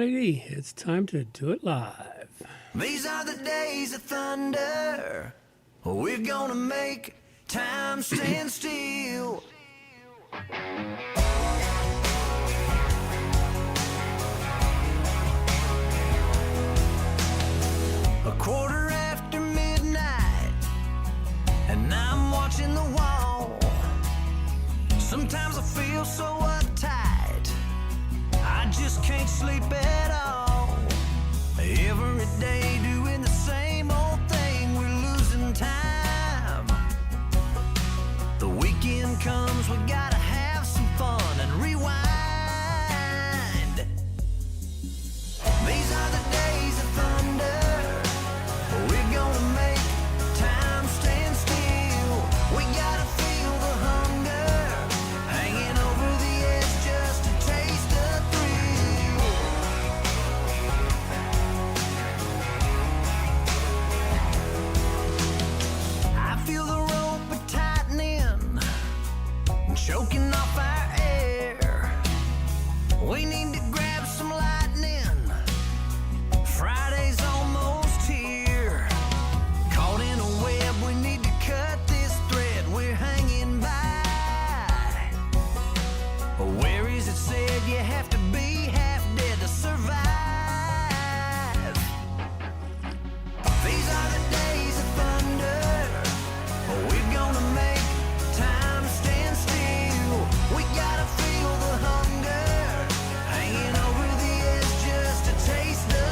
everybody. It's time to do it live. These are the days of thunder. We're gonna make time stand still. A quarter after midnight, and I'm watching the wall. Sometimes I feel so uptight, I just can't sleep at all. Every day doing the same old thing, we're losing time. The weekend comes, we gotta have some fun and rewind. These are the days of thunder. We're gonna make time stand still. We gotta feel the hunger hanging over the edge, just to taste the thrill. I feel the rope tightening, choking off our air. We need to grab some lightning. Friday's almost here. Caught in a web, we need to cut this thread we're hanging by. Where is it said you have to be half dead to survive? These are the days of thunder. We're gonna make time stand still. We gotta feel the hunger hanging over the edge, just to taste the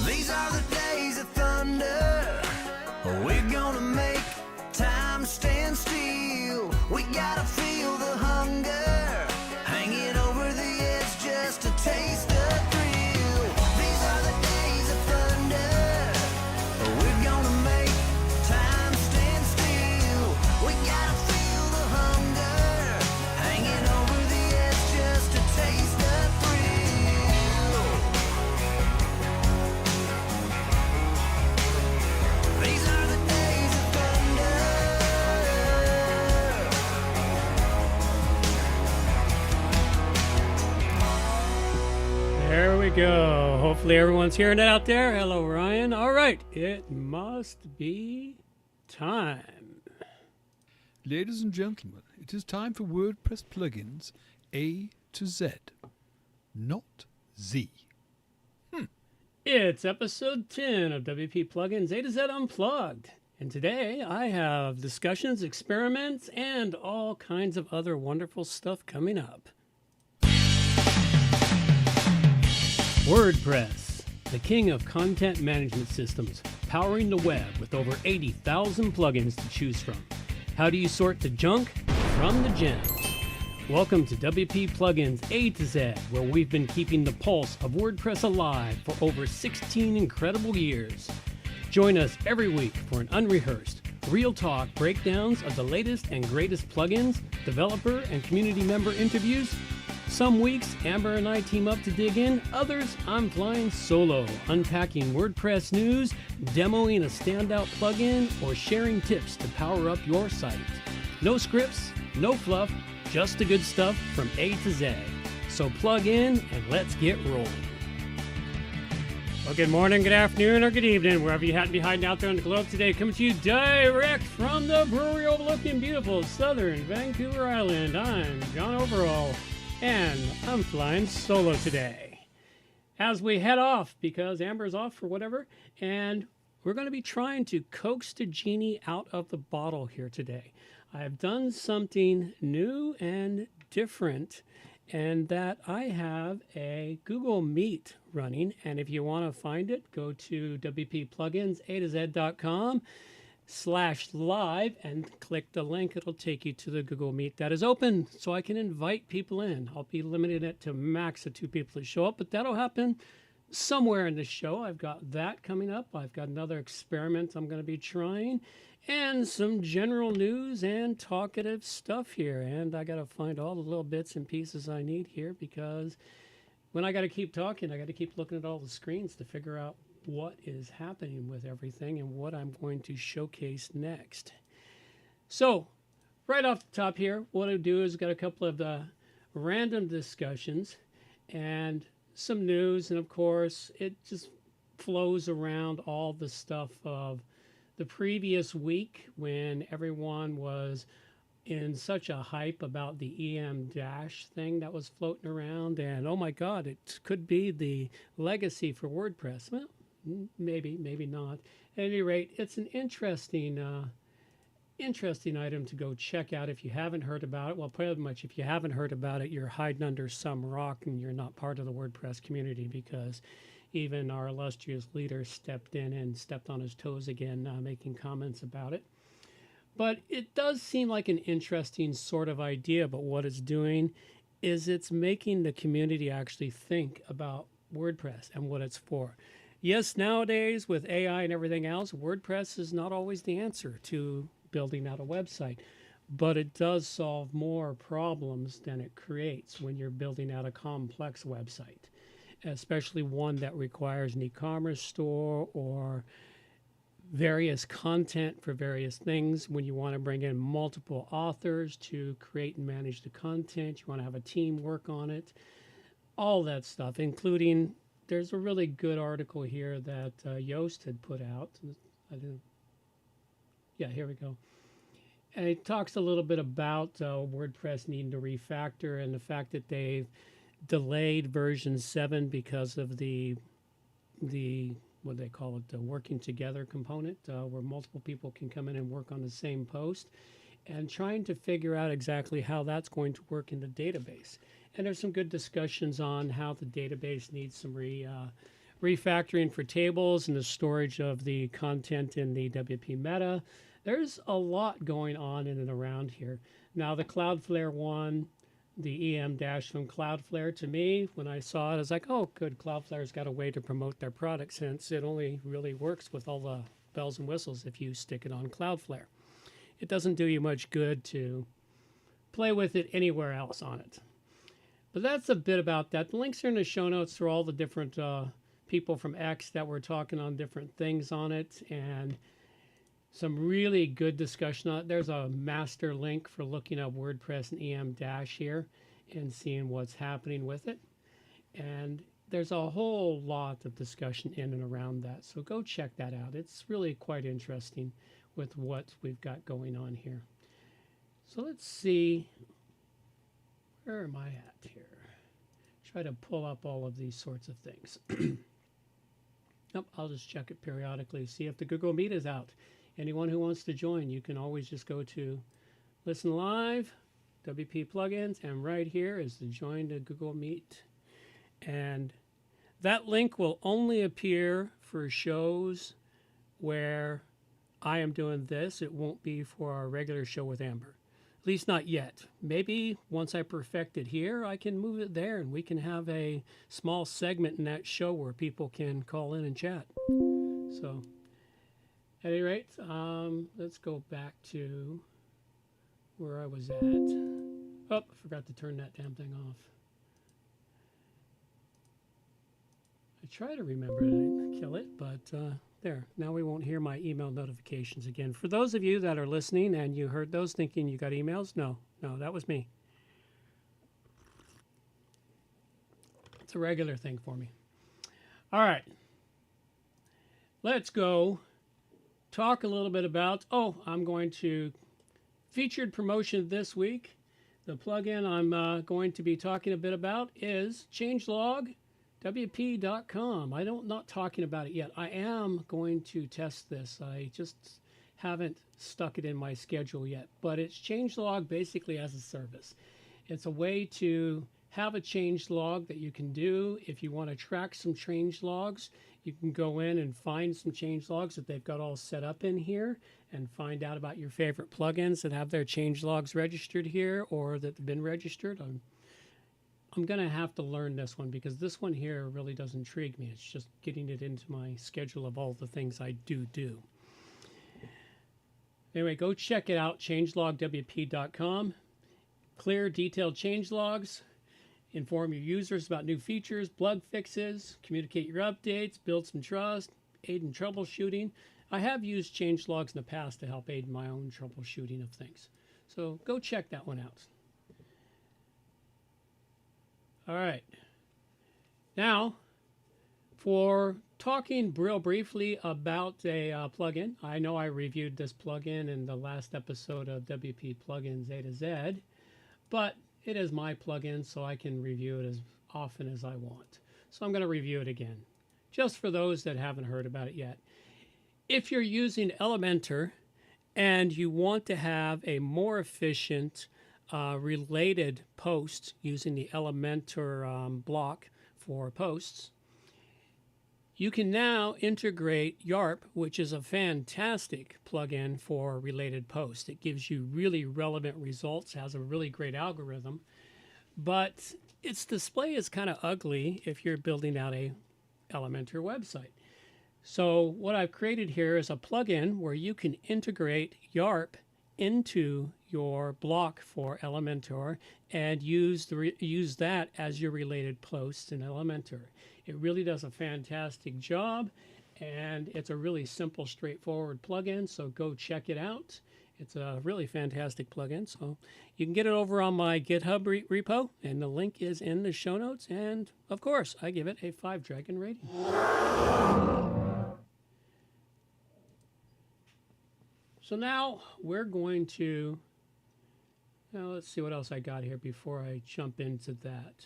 These are the days of thunder. We're gonna make time stand still. We gotta feel the hunger hanging over the edge, just to taste the thrill. These are the days of thunder. We're gonna make time stand still. We gotta feel the hunger hanging over the edge, just to taste the thrill. These are the days of thunder. There we go. Hopefully everyone's hearing it out there. Hello, Ryan. All right. It must be time. Ladies and gentlemen, it is time for WordPress plugins A to Z, not Z. It's episode 10 of WP Plugins A to Z Unplugged. And today I have discussions, experiments, and all kinds of other wonderful stuff coming up. WordPress, the king of content management systems, powering the web with over 80,000 plugins to choose from. How do you sort the junk from the gems? Welcome to WP Plugins A to Z, where we've been keeping the pulse of WordPress alive for over 16 incredible years. Join us every week for an unrehearsed, real talk breakdowns of the latest and greatest plugins, developer and community member interviews. Some weeks, Amber and I team up to dig in. Others, I'm flying solo, unpacking WordPress news, demoing a standout plugin, or sharing tips to power up your site. No scripts, no fluff, just the good stuff from A to Z. So plug in and let's get rolling. Well, good morning, good afternoon, or good evening, wherever you happen to be hiding out there on the globe today. Coming to you direct from the brewery overlooking beautiful southern Vancouver Island. I'm John Overall, and I'm flying solo today. As we head off, because Amber's off for whatever, and we're going to be trying to coax the genie out of the bottle here today. I've done something new and different, and that I have a Google Meet running. And if you want to find it, go to wppluginsa2z.com/live and click the link. It'll take you to the Google Meet that is open, so I can invite people in. I'll be limiting it to max of 2 people to show up, but that'll happen somewhere in the show. I've got that coming up. I've got another experiment I'm going to be trying, and some general news and talkative stuff here. And I got to find all the little bits and pieces I need here, because when I got to keep talking, I got to keep looking at all the screens to figure out what is happening with everything and what I'm going to showcase next. So, right off the top here, what I do is got a couple of random discussions and some news, and of course, it just flows around all the stuff of the previous week when everyone was in such a hype about the EM Dash thing that was floating around, and oh my God, it could be the legacy for WordPress. Well, maybe, maybe not. At any rate, it's an interesting item to go check out if you haven't heard about it. Well, pretty much if you haven't heard about it, you're hiding under some rock and you're not part of the WordPress community, because even our illustrious leader stepped in and stepped on his toes again, making comments about it. But it does seem like an interesting sort of idea, but what it's doing is it's making the community actually think about WordPress and what it's for. Yes, nowadays with AI and everything else, WordPress is not always the answer to building out a website, but it does solve more problems than it creates when you're building out a complex website, especially one that requires an e-commerce store or various content for various things. When you want to bring in multiple authors to create and manage the content, you want to have a team work on it, all that stuff, including, there's a really good article here that Yoast had put out. Here we go. And it talks a little bit about WordPress needing to refactor and the fact that they've delayed version 7 because of the what do they call it, the working together component, where multiple people can come in and work on the same post, and trying to figure out exactly how that's going to work in the database. And there's some good discussions on how the database needs some refactoring for tables and the storage of the content in the WP meta. There's a lot going on in and around here. Now, the Cloudflare one, the EM Dash from Cloudflare, to me, when I saw it, I was like, oh, good, Cloudflare's got a way to promote their product, since it only really works with all the bells and whistles if you stick it on Cloudflare. It doesn't do you much good to play with it anywhere else on it. But that's a bit about that. The links are in the show notes for all the different people from X that were talking on different things on it, and some really good discussion on it. There's a master link for looking up WordPress and EM Dash here and seeing what's happening with it. And there's a whole lot of discussion in and around that. So go check that out. It's really quite interesting with what we've got going on here. So let's see. Where am I at here? Try to pull up all of these sorts of things. Nope, I'll just check it periodically, see if the Google Meet is out. Anyone who wants to join, you can always just go to Listen Live, WP Plugins, and right here is the Join the Google Meet. And that link will only appear for shows where I am doing this. It won't be for our regular show with Amber. At least not yet. Maybe once I perfect it here, I can move it there and we can have a small segment in that show where people can call in and chat. So, at any rate, let's go back to where I was at. Oh, I forgot to turn that damn thing off. I try to remember to kill it, but there. Now we won't hear my email notifications again. For those of you that are listening and you heard those thinking you got emails, no, that was me. It's a regular thing for me. All right. Let's go talk a little bit about, I'm going to featured promotion this week. The plugin I'm going to be talking a bit about is changelog WP.com. I'm not talking about it yet. I am going to test this. I just haven't stuck it in my schedule yet, but it's changelog basically as a service. It's a way to have a change log that you can do if you want to track some change logs. You can go in and find some change logs that they've got all set up in here and find out about your favorite plugins that have their change logs registered here or that have been registered. I'm going to have to learn this one because this one here really does intrigue me. It's just getting it into my schedule of all the things I do. Anyway, go check it out, changelogwp.com. Clear, detailed change logs. inform your users about new features, bug fixes, communicate your updates, build some trust, aid in troubleshooting. I have used changelogs in the past to help aid in my own troubleshooting of things. So go check that one out. All right. Now, for talking real briefly about a plugin, I know I reviewed this plugin in the last episode of WP Plugins A to Z, but it is my plugin, so I can review it as often as I want. So I'm going to review it again, just for those that haven't heard about it yet. If you're using Elementor and you want to have a more efficient related post using the Elementor block for posts, you can now integrate YARP, which is a fantastic plugin for related posts. It gives you really relevant results, has a really great algorithm, but its display is kind of ugly if you're building out a Elementor website. So what I've created here is a plugin where you can integrate YARP into your block for Elementor and use that as your related posts in Elementor. It really does a fantastic job, and it's a really simple, straightforward plugin, so go check it out. It's a really fantastic plugin, so you can get it over on my GitHub repo, and the link is in the show notes, and of course, I give it a 5-dragon rating. So now we're going to, let's see what else I got here before I jump into that.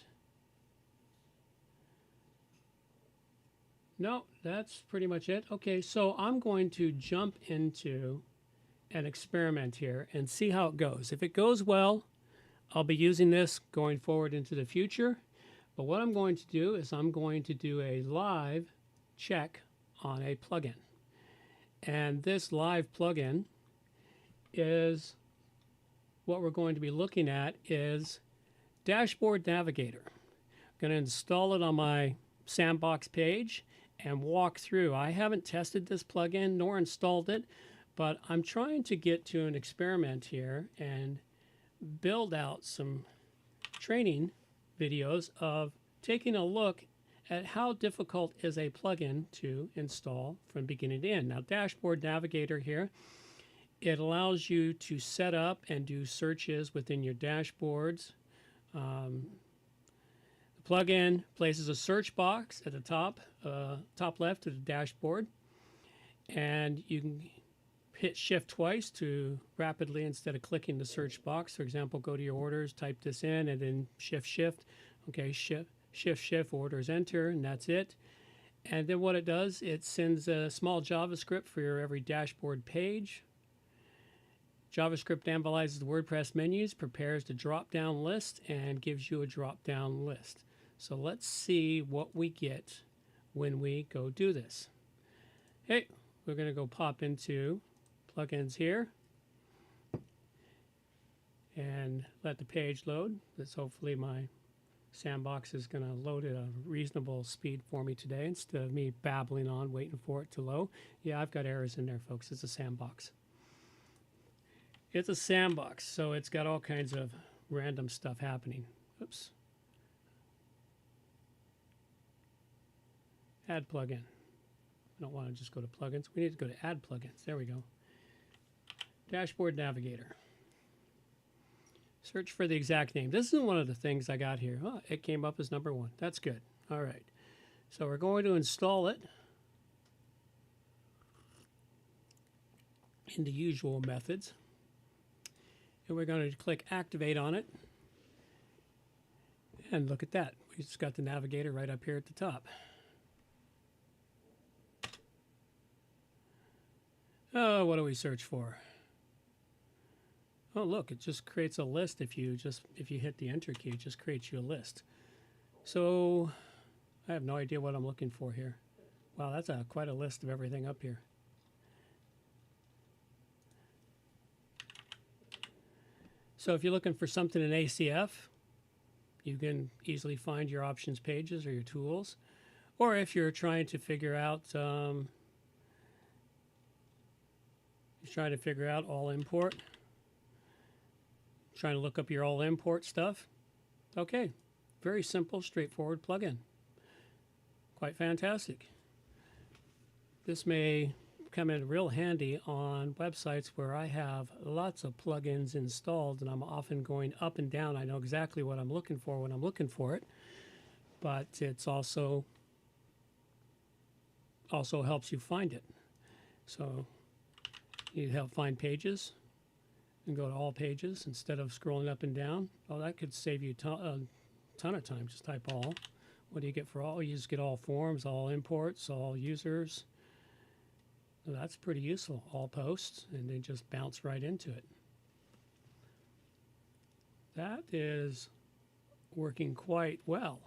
No, that's pretty much it. Okay, so I'm going to jump into an experiment here and see how it goes. If it goes well, I'll be using this going forward into the future. But what I'm going to do is I'm going to do a live check on a plugin. And this live plugin is what we're going to be looking at is Dashboard Navigator. I'm going to install it on my sandbox page and walk through. I haven't tested this plugin nor installed it, but I'm trying to get to an experiment here and build out some training videos of taking a look at how difficult is a plugin to install from beginning to end. Now, Dashboard Navigator here, it allows you to set up and do searches within your dashboards. The plugin places a search box at the top left of the dashboard, and you can hit Shift twice to rapidly, instead of clicking the search box, for example, go to your orders, type this in, and then Shift. Okay, Shift, orders, enter, and that's it. And then what it does, it sends a small JavaScript for your every dashboard page. JavaScript analyzes the WordPress menus, prepares the drop-down list, and gives you a drop-down list. So let's see what we get when we go do this. Hey, we're going to go pop into plugins here and let the page load. That's hopefully my sandbox is going to load at a reasonable speed for me today instead of me babbling on waiting for it to load. Yeah, I've got errors in there, folks. It's a sandbox. It's a sandbox, so it's got all kinds of random stuff happening. Oops. Add plugin. I don't want to just go to plugins. We need to go to add plugins. There we go. Dashboard Navigator. Search for the exact name. This is one of the things I got here. Oh, it came up as number 1. That's good. All right. So we're going to install it in the usual methods. And we're going to click Activate on it. And look at that. We just got the navigator right up here at the top. Oh, what do we search for? Oh, look, it just creates a list if you hit the enter key, it just creates you a list. So I have no idea what I'm looking for here. Wow, that's quite a list of everything up here. So if you're looking for something in ACF, you can easily find your options pages or your tools. Or if you're trying to figure out all import, trying to look up your all import stuff. Okay, very simple, straightforward plugin. Quite fantastic. This may come in real handy on websites where I have lots of plugins installed and I'm often going up and down. I know exactly what I'm looking for when I'm looking for it, but it's also helps you find it. So you have find pages and go to all pages instead of scrolling up and down. Oh, that could save you a ton of time. Just type all. What do you get for all? You just get all forms, all imports, all users. So that's pretty useful. All posts, and then just bounce right into it. That is working quite well.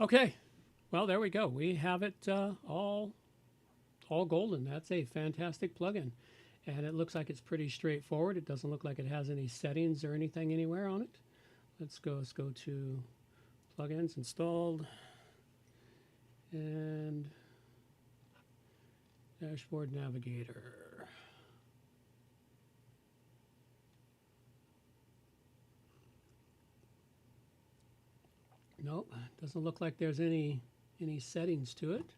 Okay, well, there we go. We have it all golden. That's a fantastic plugin. And it looks like it's pretty straightforward. It doesn't look like it has any settings or anything anywhere on it. Let's go to plugins installed and dashboard navigator. Nope, doesn't look like there's any settings to it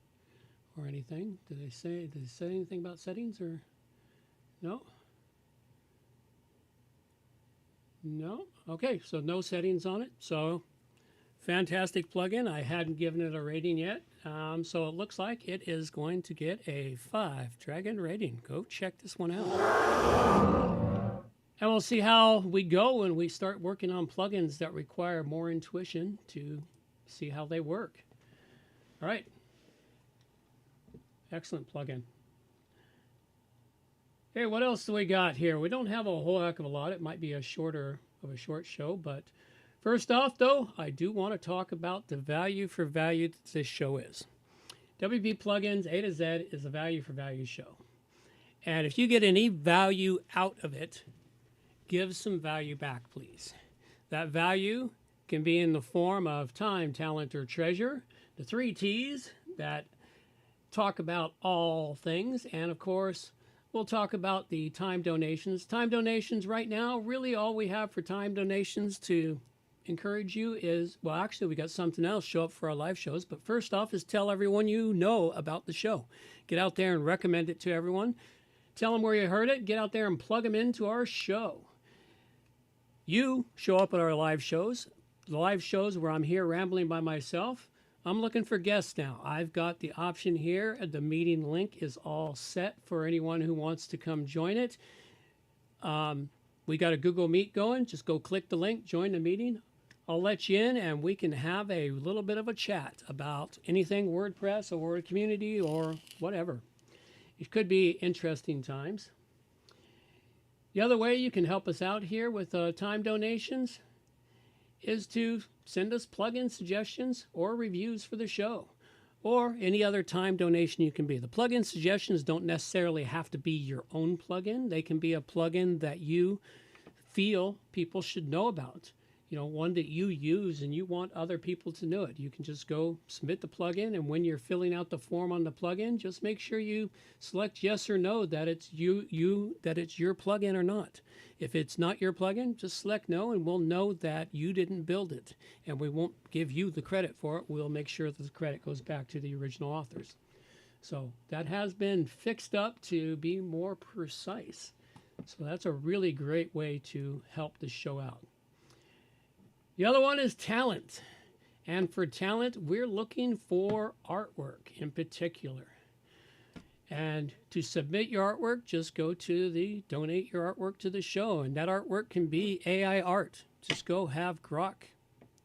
or anything. Did they say anything about settings or no? No. Okay, so no settings on it. So fantastic plugin. I hadn't given it a rating yet. So it looks like it is going to get a 5 Dragon rating. Go check this one out. And we'll see how we go when we start working on plugins that require more intuition to see how they work. All right. Excellent plugin. Hey, what else do we got here? We don't have a whole heck of a lot. It might be a short show, but first off, though, I do want to talk about the value for value that this show is. WP Plugins A to Z is a value for value show. And if you get any value out of it, give some value back, please. That value can be in the form of time, talent, or treasure. The 3 T's that talk about all things. And, of course, we'll talk about the time donations. Time donations right now, really all we have for time donations to encourage you is, well, actually, we got something else. Show up for our live shows. But first off is tell everyone you know about the show. Get out there and recommend it to everyone. Tell them where you heard it. Get out there and plug them into our show. You show up at our live shows. The live shows where I'm here rambling by myself. I'm looking for guests now. I've got the option here. The meeting link is all set for anyone who wants to come join it. We got a Google Meet going. Just go click the link, join the meeting. I'll let you in and we can have a little bit of a chat about anything WordPress or Word Community or whatever. It could be interesting times. The other way you can help us out here with time donations is to send us plugin suggestions or reviews for the show or any other time donation you can be. The plugin suggestions don't necessarily have to be your own plugin. They can be a plugin that you feel people should know about. You know, one that you use and you want other people to know it. You can just go submit the plugin, and when you're filling out the form on the plugin, just make sure you select yes or no that it's that it's your plugin or not. If it's not your plugin, just select no, and we'll know that you didn't build it, and we won't give you the credit for it. We'll make sure that the credit goes back to the original authors. So that has been fixed up to be more precise. So that's a really great way to help the show out. The other one is talent. And for talent, we're looking for artwork in particular. And to submit your artwork, just go to the donate your artwork to the show. And that artwork can be AI art. Just go have Grok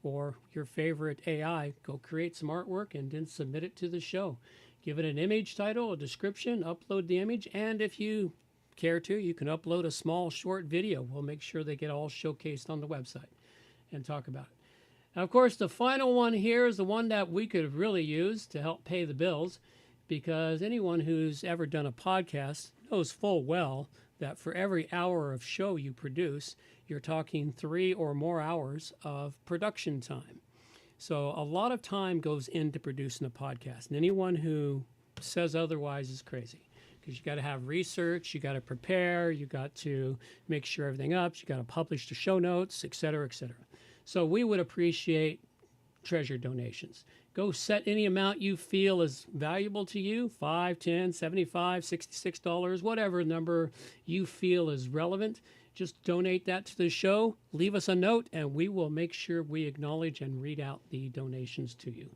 or your favorite AI, go create some artwork and then submit it to the show. Give it an image title, a description, upload the image, and if you care to, you can upload a small short video. We'll make sure they get all showcased on the website and talk about it. Now, of course, the final one here is the one that we could really use to help pay the bills, because anyone who's ever done a podcast knows full well that for every hour of show you produce, you're talking 3 or more hours of production time. So a lot of time goes into producing a podcast, and anyone who says otherwise is crazy, because you got to have research, you got to prepare, you got to make sure everything up, you got to publish the show notes, et cetera, et cetera. So we would appreciate treasure donations. Go set any amount you feel is valuable to you, $5, $10, $75, $66, whatever number you feel is relevant. Just donate that to the show, leave us a note, and we will make sure we acknowledge and read out the donations to you.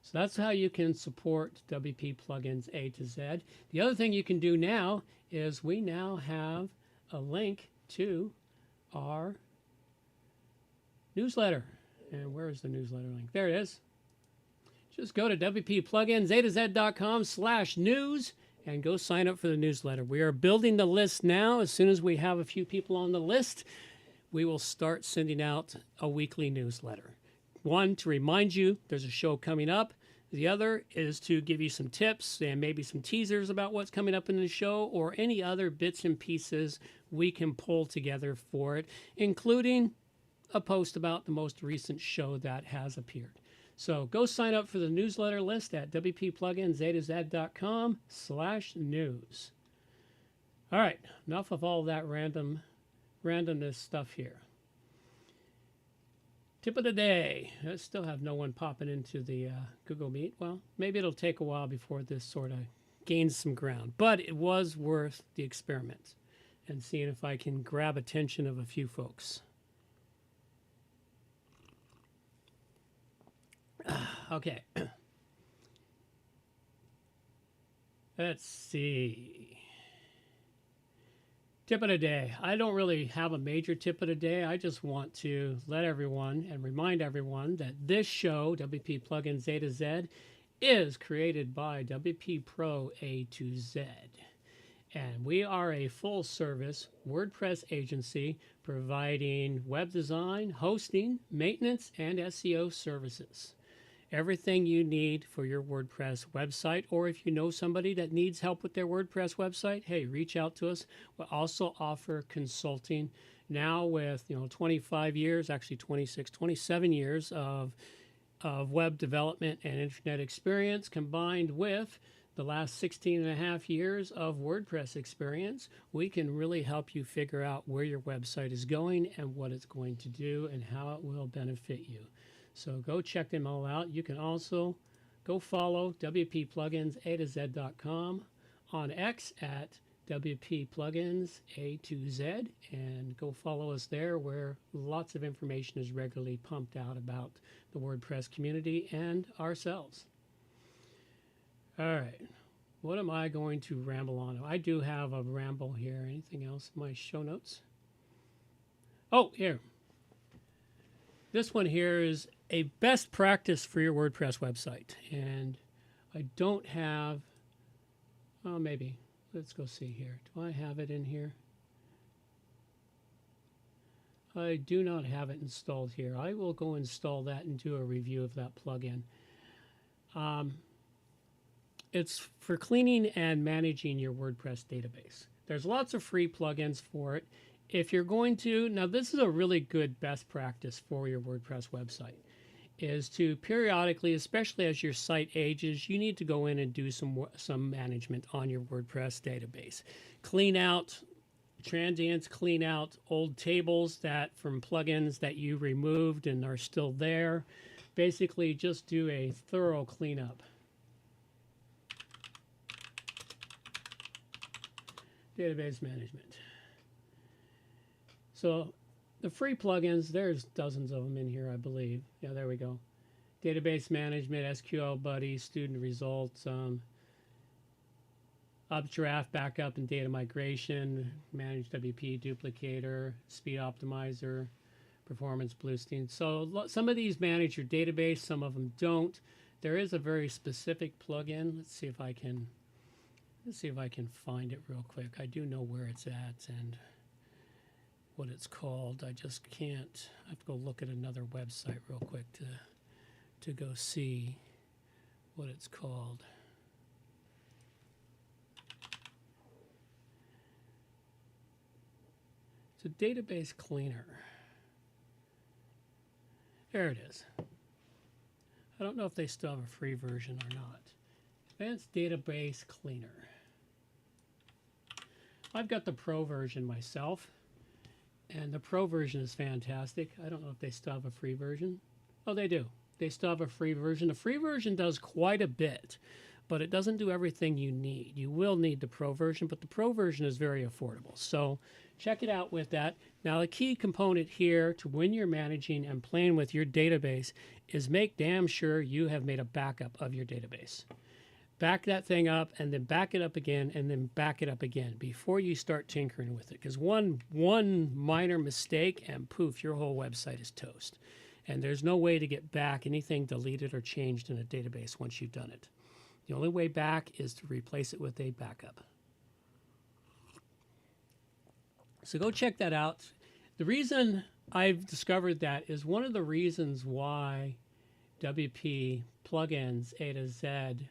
So that's how you can support WP Plugins A to Z. The other thing you can do now is we now have a link to our newsletter. And where is the newsletter link? There it is. Just go to wppluginzatoz.com/news and go sign up for the newsletter. We are building the list now. As soon as we have a few people on the list, we will start sending out a weekly newsletter. One, to remind you there's a show coming up. The other is to give you some tips and maybe some teasers about what's coming up in the show or any other bits and pieces we can pull together for it, including a post about the most recent show that has appeared. So go sign up for the newsletter list at wppluginzatoz.com/news. All right, enough of all that randomness stuff here. Tip of the day. I still have no one popping into the Google Meet. Well, maybe it'll take a while before this sort of gains some ground, but it was worth the experiment and seeing if I can grab attention of a few folks. Okay. Let's see. Tip of the day. I don't really have a major tip of the day. I just want to let everyone and remind everyone that this show, WP Plugins A to Z, is created by WP Pro A to Z. And we are a full-service WordPress agency providing web design, hosting, maintenance, and SEO services. Everything you need for your WordPress website, or if you know somebody that needs help with their WordPress website, hey, reach out to us. We also offer consulting now with 25 years, actually 26, 27 years of web development and internet experience combined with the last 16 and a half years of WordPress experience. We can really help you figure out where your website is going and what it's going to do and how it will benefit you. So go check them all out. You can also go follow wppluginzatoz.com on X at wppluginzA2Z and go follow us there where lots of information is regularly pumped out about the WordPress community and ourselves. All right. What am I going to ramble on? I do have a ramble here. Anything else in my show notes? Oh, here. This one here is a best practice for your WordPress website. And I don't have, oh, maybe. Let's go see here. Do I have it in here? I do not have it installed here. I will go install that and do a review of that plugin. It's for cleaning and managing your WordPress database. There's lots of free plugins for it. If you're going to, now this is a really good best practice for your WordPress website, is to periodically, especially as your site ages, you need to go in and do some management on your WordPress database. Clean out transients, clean out old tables that from plugins that you removed and are still there. Basically, just do a thorough cleanup. Database management. So the free plugins, there's dozens of them in here, I believe. Yeah, there we go. Database management, SQL Buddy, student results, Updraft, backup and data migration, manage WP duplicator, speed optimizer, performance boosting. So some of these manage your database, some of them don't. There is a very specific plugin. Let's see if I can find it real quick. I do know where it's at and what it's called. I just can't. I have to go look at another website real quick to go see what it's called. It's a database cleaner. There it is. I don't know if they still have a free version or not. Advanced Database Cleaner. I've got the Pro version myself, and the Pro version is fantastic. I don't know if they still have a free version. Oh, they do. They still have a free version. The free version does quite a bit, but it doesn't do everything you need. You will need the pro version, but the pro version is very affordable. So check it out with that. Now, the key component here to when you're managing and playing with your database is make damn sure you have made a backup of your database. Back that thing up and then back it up again and then back it up again before you start tinkering with it. Because one minor mistake and poof, your whole website is toast. And there's no way to get back anything deleted or changed in a database once you've done it. The only way back is to replace it with a backup. So go check that out. The reason I've discovered that is one of the reasons why WP Plugins A to Z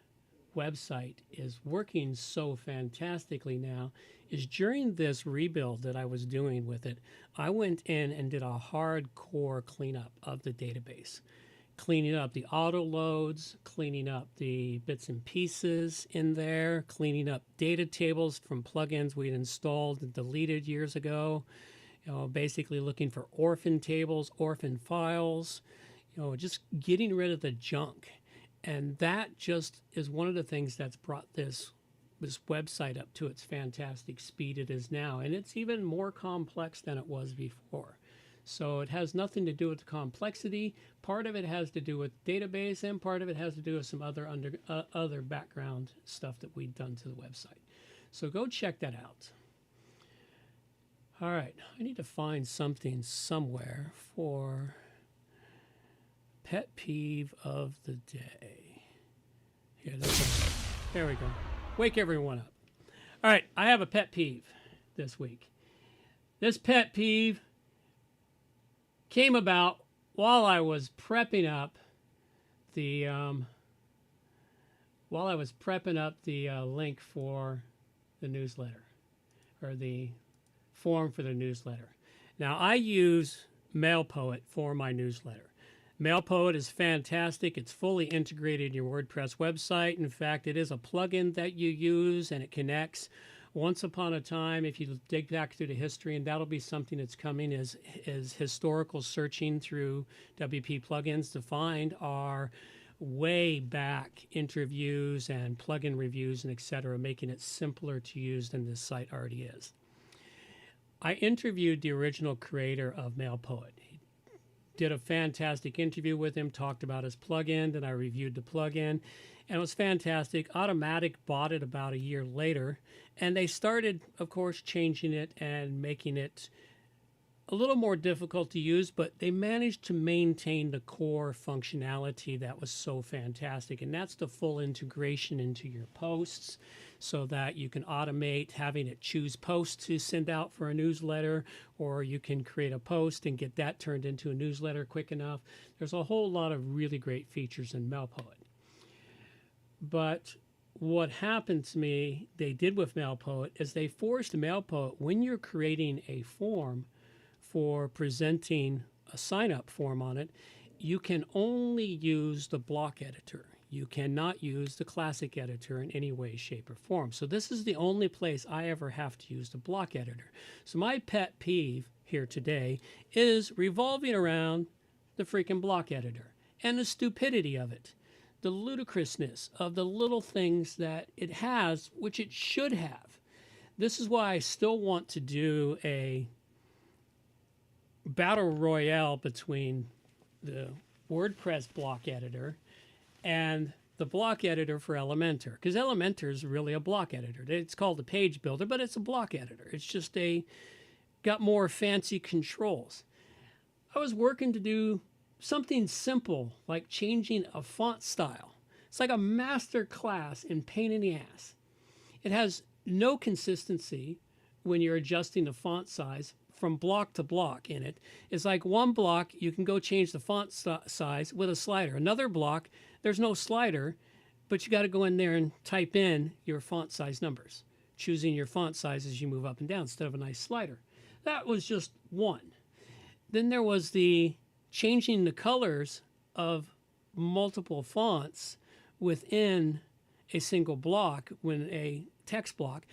website is working so fantastically now is during this rebuild that I was doing with it, I went in and did a hardcore cleanup of the database. Cleaning up the auto loads, cleaning up the bits and pieces in there, cleaning up data tables from plugins we'd installed and deleted years ago, basically looking for orphan tables, orphan files, just getting rid of the junk. And that just is one of the things that's brought this website up to its fantastic speed it is now. And it's even more complex than it was before. So it has nothing to do with the complexity. Part of it has to do with database, and part of it has to do with some other background stuff that we've done to the website. So go check that out. All right, I need to find something somewhere for pet peeve of the day. Here, there we go. Wake everyone up. All right, I have a pet peeve this week. This pet peeve came about while I was prepping up the link for the newsletter, or the form for the newsletter. Now, I use MailPoet for my newsletter. MailPoet is fantastic. It's fully integrated in your WordPress website. In fact, it is a plugin that you use, and it connects. Once upon a time, if you dig back through the history, and that'll be something that's coming, is historical searching through WP plugins to find our way back interviews and plugin reviews and etc., making it simpler to use than this site already is. I interviewed the original creator of MailPoet. Did a fantastic interview with him, talked about his plugin, then I reviewed the plugin, and it was fantastic. Automatic bought it about a year later, and they started, of course, changing it and making it a little more difficult to use, but they managed to maintain the core functionality that was so fantastic, and that's the full integration into your posts so that you can automate having it choose posts to send out for a newsletter, or you can create a post and get that turned into a newsletter quick enough. There's a whole lot of really great features in MailPoet. But what happened to me, they did with MailPoet, is they forced MailPoet, when you're creating a form for presenting a sign-up form on it, you can only use the block editor. You cannot use the classic editor in any way, shape, or form. So this is the only place I ever have to use the block editor. So my pet peeve here today is revolving around the freaking block editor and the stupidity of it, the ludicrousness of the little things that it has, which it should have. This is why I still want to do a battle royale between the WordPress block editor and the block editor for Elementor, because Elementor is really a block editor. It's called a page builder, but it's a block editor. It's just got more fancy controls. I was working to do something simple like changing a font style. It's like a master class in pain in the ass. It has no consistency when you're adjusting the font size from block to block in it. It's like one block, you can go change the font size with a slider. Another block, there's no slider, but you got to go in there and type in your font size numbers, choosing your font size as you move up and down instead of a nice slider. That was just one. Then there was the changing the colors of multiple fonts within a single block when a text block.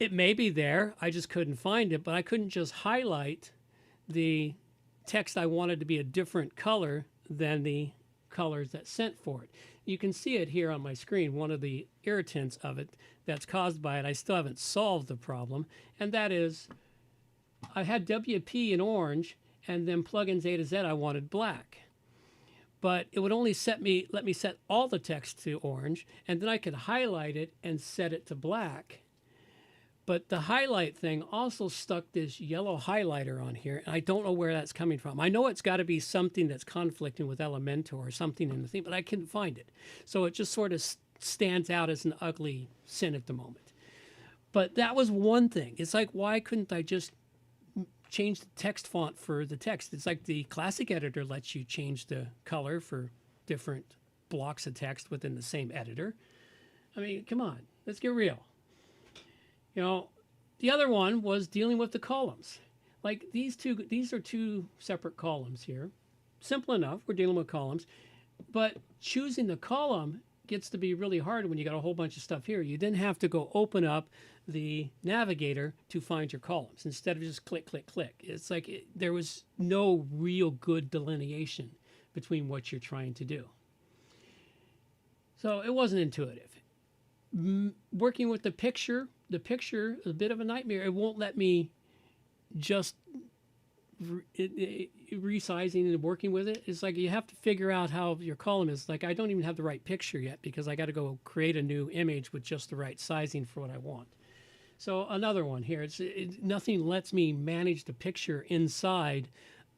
It may be there, I just couldn't find it, but I couldn't just highlight the text I wanted to be a different color than the colors that's sent for it. You can see it here on my screen, one of the irritants of it that's caused by it. I still haven't solved the problem, and that is I had WP in orange, and then plugins A to Z I wanted black. But it would only let me set all the text to orange, and then I could highlight it and set it to black. But the highlight thing also stuck this yellow highlighter on here, and I don't know where that's coming from. I know it's got to be something that's conflicting with Elementor or something in the thing, but I couldn't find it. So it just sort of stands out as an ugly sin at the moment. But that was one thing. It's like, why couldn't I just change the text font for the text? It's like the classic editor lets you change the color for different blocks of text within the same editor. I mean, come on, let's get real. You know, the other one was dealing with the columns. Like these are two separate columns here. Simple enough, we're dealing with columns, but choosing the column gets to be really hard when you got a whole bunch of stuff here. You then have to go open up the navigator to find your columns instead of just click, click, click. It's like there was no real good delineation between what you're trying to do. So it wasn't intuitive. Working with the picture is a bit of a nightmare. It won't let me just resizing and working with it. It's like you have to figure out how your column is. Like I don't even have the right picture yet because I got to go create a new image with just the right sizing for what I want. So another one here. Nothing lets me manage the picture inside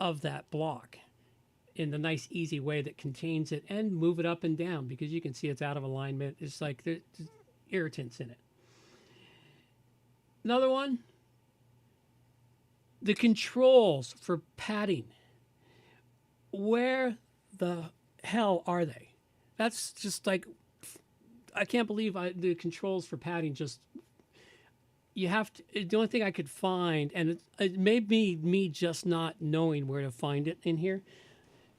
of that block in the nice, easy way that contains it and move it up and down because you can see it's out of alignment. It's like there's irritants in it. Another one, the controls for padding. Where the hell are they? That's just like, I can't believe the controls for padding just, you have to, the only thing I could find, and it may be me just not knowing where to find it in here.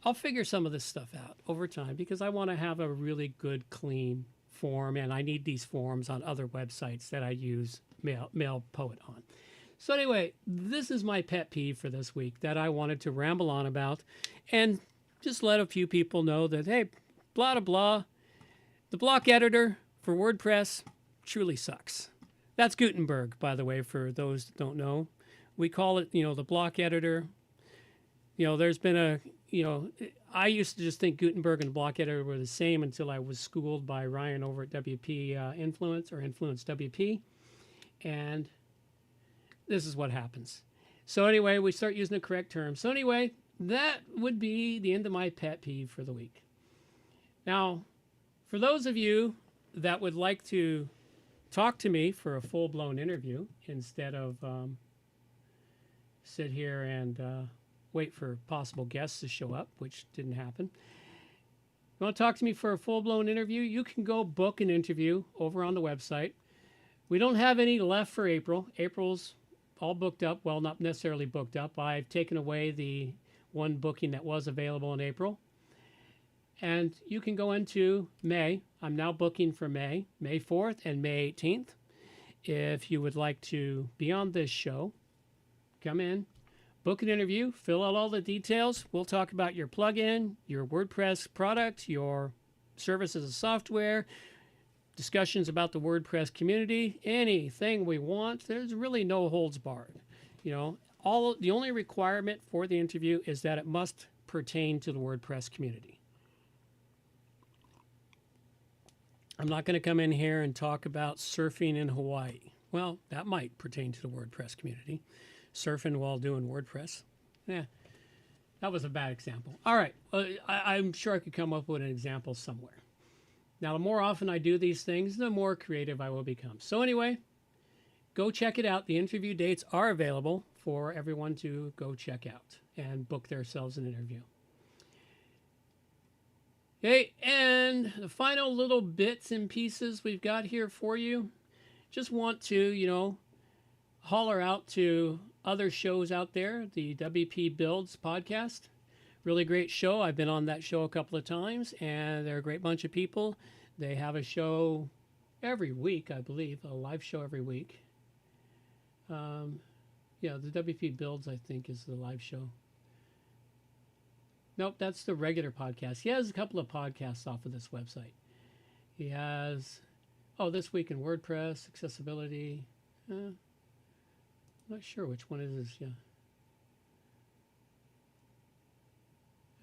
I'll figure some of this stuff out over time because I want to have a really good, clean form, and I need these forms on other websites that I use MailPoet on. So anyway, this is my pet peeve for this week that I wanted to ramble on about and just let a few people know that, hey, blah, blah, blah, the block editor for WordPress truly sucks. That's Gutenberg, by the way, for those that don't know. We call it, the block editor. There's been I used to just think Gutenberg and block editor were the same until I was schooled by Ryan over at WP Influence or Influence WP. And this is what happens. So anyway, we start using the correct term. So anyway, that would be the end of my pet peeve for the week. Now, for those of you that would like to talk to me for a full-blown interview instead of sit here and wait for possible guests to show up, which didn't happen. You want to talk to me for a full-blown interview? You can go book an interview over on the website. We don't have any left for April. April's all booked up. Well, not necessarily booked up. I've taken away the one booking that was available in April. And you can go into May. I'm now booking for May 4th and May 18th. If you would like to be on this show, come in, book an interview, fill out all the details. We'll talk about your plugin, your WordPress product, your service as a software, discussions about the WordPress community, anything we want. There's really no holds barred. The only requirement for the interview is that it must pertain to the WordPress community. I'm not going to come in here and talk about surfing in Hawaii. Well, that might pertain to the WordPress community. Surfing while doing WordPress. Yeah, that was a bad example. All right, I'm sure I could come up with an example somewhere. Now, the more often I do these things, the more creative I will become. So anyway, go check it out. The interview dates are available for everyone to go check out and book themselves an interview. Okay, and the final little bits and pieces we've got here for you. Just want to, holler out to other shows out there, the WP Builds podcast. Really great show. I've been on that show a couple of times, and they're a great bunch of people. They have a show every week, I believe, a live show every week. The WP Builds, I think, is the live show. Nope, that's the regular podcast. He has a couple of podcasts off of this website. He has, This Week in WordPress, accessibility. Not sure which one it is. Yeah.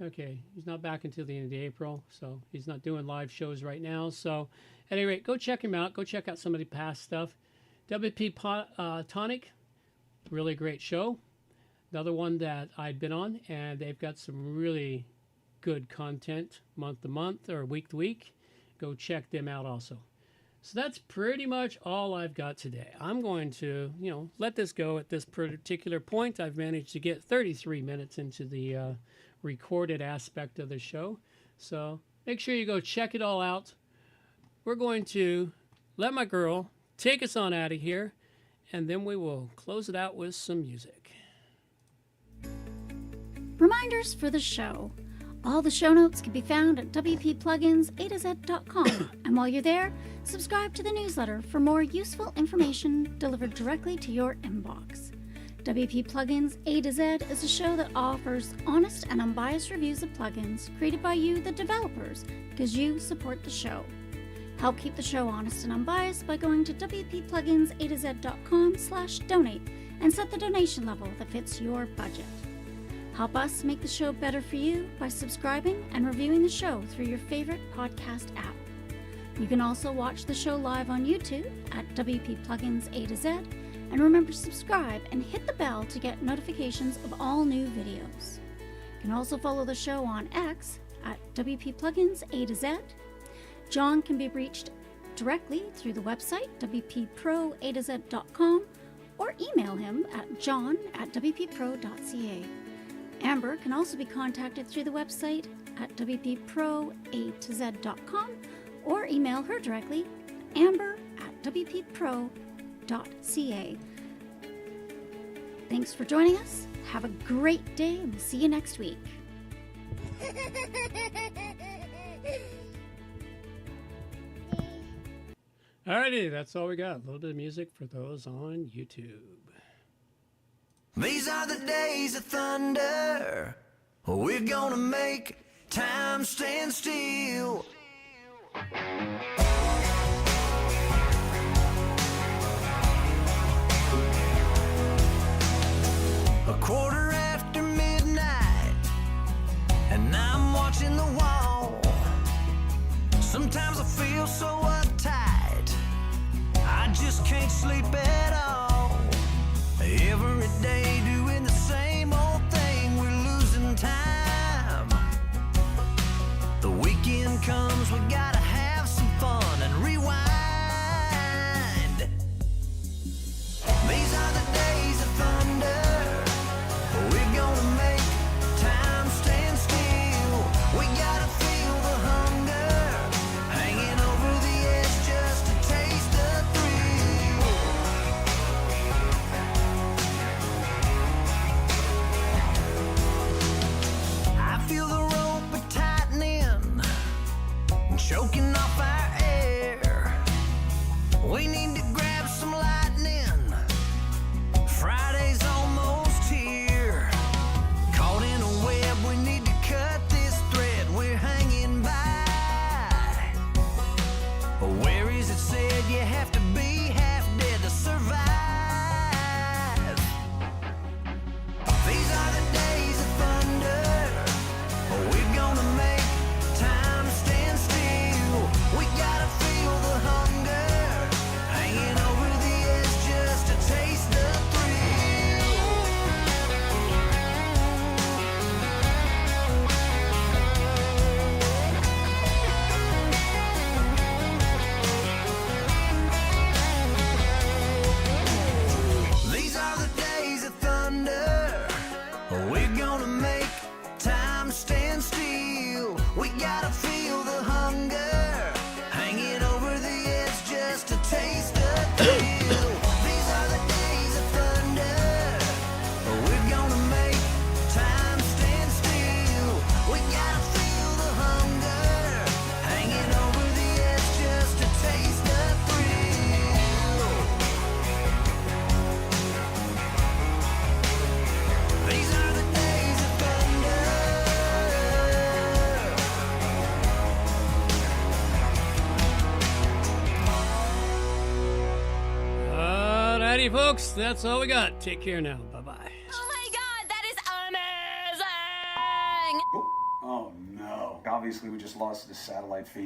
Okay, he's not back until the end of April, so he's not doing live shows right now. So, at any rate, go check him out. Go check out some of the past stuff. WP Tonic, really great show. Another one that I'd been on, and they've got some really good content month to month or week to week. Go check them out also. So that's pretty much all I've got today. I'm going to, let this go at this particular point. I've managed to get 33 minutes into the recorded aspect of the show. So make sure you go check it all out. We're going to let my girl take us on out of here, and then we will close it out with some music. Reminders for the show. All the show notes can be found at wppluginsa2z.com. And while you're there, subscribe to the newsletter for more useful information delivered directly to your inbox. WP Plugins A to Z is a show that offers honest and unbiased reviews of plugins created by you, the developers, because you support the show. Help keep the show honest and unbiased by going to wppluginsa2z.com/donate and set the donation level that fits your budget. Help us make the show better for you by subscribing and reviewing the show through your favorite podcast app. You can also watch the show live on YouTube at WP Plugins A to Z. And remember to subscribe and hit the bell to get notifications of all new videos. You can also follow the show on X at WP Plugins A to Z. John can be reached directly through the website wpproatoz.com or email him at john@wppro.ca. Amber can also be contacted through the website at wpproatoz.com or email her directly, amber@wppro.ca. Thanks for joining us. Have a great day, and we'll see you next week. Alrighty, that's all we got. A little bit of music for those on YouTube. These are the days of thunder. We're gonna make time stand still. A quarter after midnight, and I'm watching the wall. Sometimes I feel so uptight, I just can't sleep at all. Every day doing the same old thing, we're losing time. The weekend comes, we gotta have some fun and rewind. These are the days of thunder. We're gonna make time stand still. We gotta feel the hunger, hanging over the edge just to taste the thrill. I feel the rope tightening, choking off our air. We need to grab some lightning. Friday's almost here. Caught in a web, we need to cut this thread we're hanging by. Where is it said you have to be half dead to survive? These are the days of thunder. We're gonna make time stand still. We gotta feel the hunger, hanging over the edge just to taste the thrill. Alrighty, folks, that's all we got. Take care now. Bye-bye. Oh my god, that is amazing! Oh no. Obviously we just lost the satellite feed.